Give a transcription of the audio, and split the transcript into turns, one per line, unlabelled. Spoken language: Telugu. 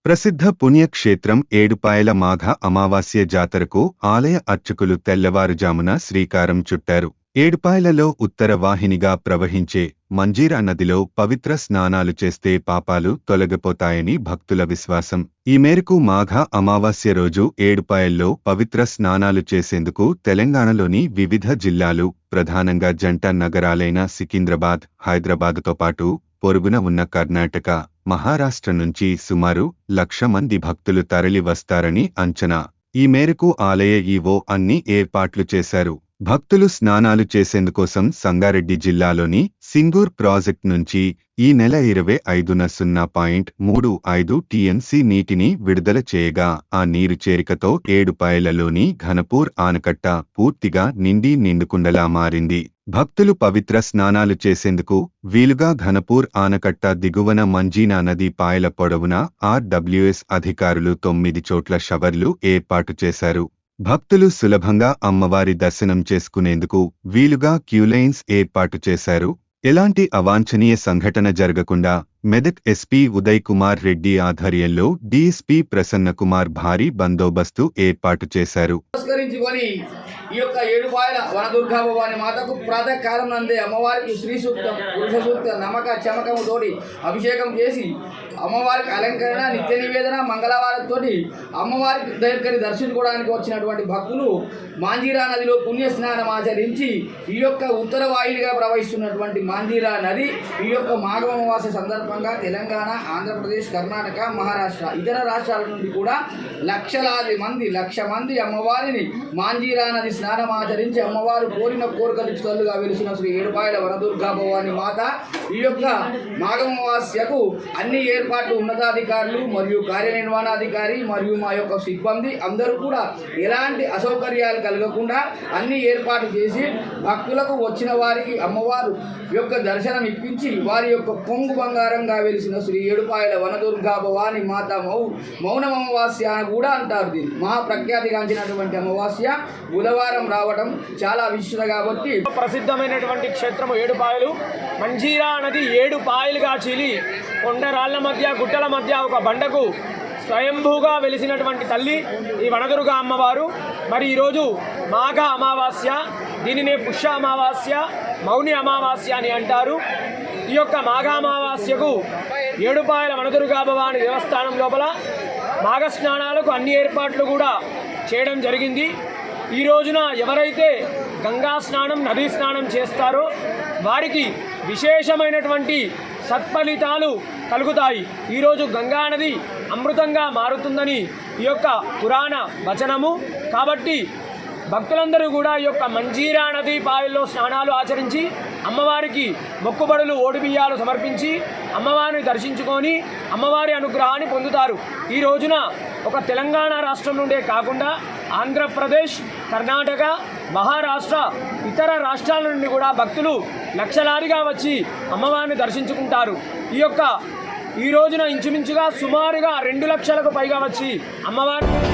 ప్రసిద్ధ పుణ్యక్షేత్రం ఏడుపాయల మాఘ అమావాస్య జాతరకు ఆలయ అర్చకులు తెల్లవారుజామున శ్రీకారం చుట్టారు. ఏడుపాయలలో ఉత్తర వాహినిగా ప్రవహించే మంజీరా నదిలో పవిత్ర స్నానాలు చేస్తే పాపాలు తొలగిపోతాయని భక్తుల విశ్వాసం. ఈ మేరకు మాఘ అమావాస్య రోజు ఏడుపాయల్లో పవిత్ర స్నానాలు చేసేందుకు తెలంగాణలోని వివిధ జిల్లాలు, ప్రధానంగా జంట నగరాలైన సికింద్రాబాద్, హైదరాబాద్తో పాటు పొరుగున ఉన్న కర్ణాటక, మహారాష్ట్ర నుంచి సుమారు 1,00,000 మంది భక్తులు తరలి వస్తారని అంచనా. ఈ మేరకు ఆలయ ఈవో అన్ని ఏర్పాట్లు చేశారు. భక్తులు స్నానాలు చేసేందుకోసం సంగారెడ్డి జిల్లాలోని సింగూర్ ప్రాజెక్టు నుంచి ఈ నెల 25న 0.35 టీఎంసీ నీటిని విడుదల చేయగా ఆ నీరు చేరికతో ఏడుపాయలలోని ఘనపూర్ ఆనకట్ట పూర్తిగా నిండుకుండలా మారింది. భక్తులు పవిత్ర స్నానాలు చేసేందుకు వీలుగా ఘనపూర్ ఆనకట్ట దిగువన మంజీనా నది పాయల పొడవున ఆర్డబ్ల్యూఎస్ అధికారులు 9 చోట్ల షవర్లు ఏర్పాటు చేశారు. భక్తులు సులభంగా అమ్మవారి దర్శనం చేసుకునేందుకు వీలుగా క్యూలైన్స్ ఏర్పాటు చేశారు. ఎలాంటి అవాంఛనీయ సంఘటన జరగకుండా మెదక్ ఎస్పీ ఉదయ్ కుమార్ రెడ్డి ఆధ్వర్యంలో డీఎస్పీ ప్రసన్న కుమార్ భారీ బందోబస్తు ఏర్పాటు చేశారు.
ఈ యొక్క ఏడుపాయల వనదుర్గా భవాని మాతకు ప్రాతకాలం నందే అమ్మవారికి శ్రీ సూక్తం, పురుష సూక్తం, నమక చమకము తోటి అభిషేకం చేసి అమ్మవారికి అలంకరణ, నిత్య నివేదన, మంగళవారంతో అమ్మవారికి దగ్గరికి దర్శించుకోవడానికి వచ్చినటువంటి భక్తులు మాంజీరా నదిలో పుణ్యస్నానం ఆచరించి ఈ యొక్క ఉత్తర వాయునిగా ప్రవహిస్తున్నటువంటి మాంజీరా నది ఈ యొక్క మాఘ అమావాస్య సందర్భంగా తెలంగాణ, ఆంధ్రప్రదేశ్, కర్ణాటక, మహారాష్ట్ర ఇతర రాష్ట్రాల నుండి కూడా లక్షలాది మంది 1,00,000 మంది అమ్మవారిని మాంజీరా నది స్నానం ఆచరించి అమ్మవారు కోరిన కోరికలు తల్లుగా వెలిసిన శ్రీ ఏడుపాయల వనదుర్గా భవాని మాత ఈ యొక్క మాఘమావాస్యకు అన్ని ఏర్పాట్లు ఉన్నతాధికారులు మరియు కార్యనిర్వహణాధికారి మరియు మా యొక్క సిబ్బంది అందరూ కూడా ఎలాంటి అసౌకర్యాలు కలగకుండా అన్ని ఏర్పాట్లు చేసి భక్తులకు వచ్చిన వారికి అమ్మవారు యొక్క దర్శనం ఇప్పించి వారి యొక్క కొంగు బంగారంగా వెలిసిన శ్రీ ఏడుపాయల వనదుర్గా భవాని మాత మౌన అమావాస్య కూడా అంటారు. దీన్ని మహాప్రఖ్యాతిగాంచినటువంటి అమావాస్య బుధవారం రావడం చాలా విశిష్టత కాబట్టి
ప్రసిద్ధమైనటువంటి క్షేత్రము ఏడుపాయలు. మంజీరా నది 7 పాయలుగా చీలి కొండరాళ్ల మధ్య, గుట్టల మధ్య ఒక బండకు స్వయంభూగా వెలిసినటువంటి తల్లి ఈ వనదుర్గా అమ్మవారు. మరి ఈరోజు మాఘ అమావాస్య, దీనినే పుష్య అమావాస్య, మౌని అమావాస్య అని అంటారు. ఈ యొక్క మాఘ అమావాస్యకు ఏడుపాయల వనదుర్గా భవాని దేవస్థానం లోపల మాఘ స్నానాలకు అన్ని ఏర్పాట్లు కూడా చేయడం జరిగింది. ఈ రోజున ఎవరైతే గంగా స్నానం, నదీ స్నానం చేస్తారో వారికి విశేషమైనటువంటి సత్ఫలితాలు కలుగుతాయి. ఈరోజు గంగా నది అమృతంగా మారుతుందని ఈ యొక్క పురాణ వచనము. కాబట్టి భక్తులందరూ కూడా ఈ యొక్క మంజీరా నది పాయల్లో స్నానాలు ఆచరించి అమ్మవారికి మొక్కుబడులు, ఓడిబియ్యాలు సమర్పించి అమ్మవారిని దర్శించుకొని అమ్మవారి అనుగ్రహాన్ని పొందుతారు. ఈ రోజున ఒక తెలంగాణ రాష్ట్రం నుండే కాకుండా ఆంధ్రప్రదేశ్, కర్ణాటక, మహారాష్ట్ర ఇతర రాష్ట్రాల నుండి కూడా భక్తులు లక్షలాదిగా వచ్చి అమ్మవారిని దర్శించుకుంటారు. ఈ రోజున ఇంచుమించుగా సుమారుగా 2 లక్షలకు పైగా వచ్చి అమ్మవారిని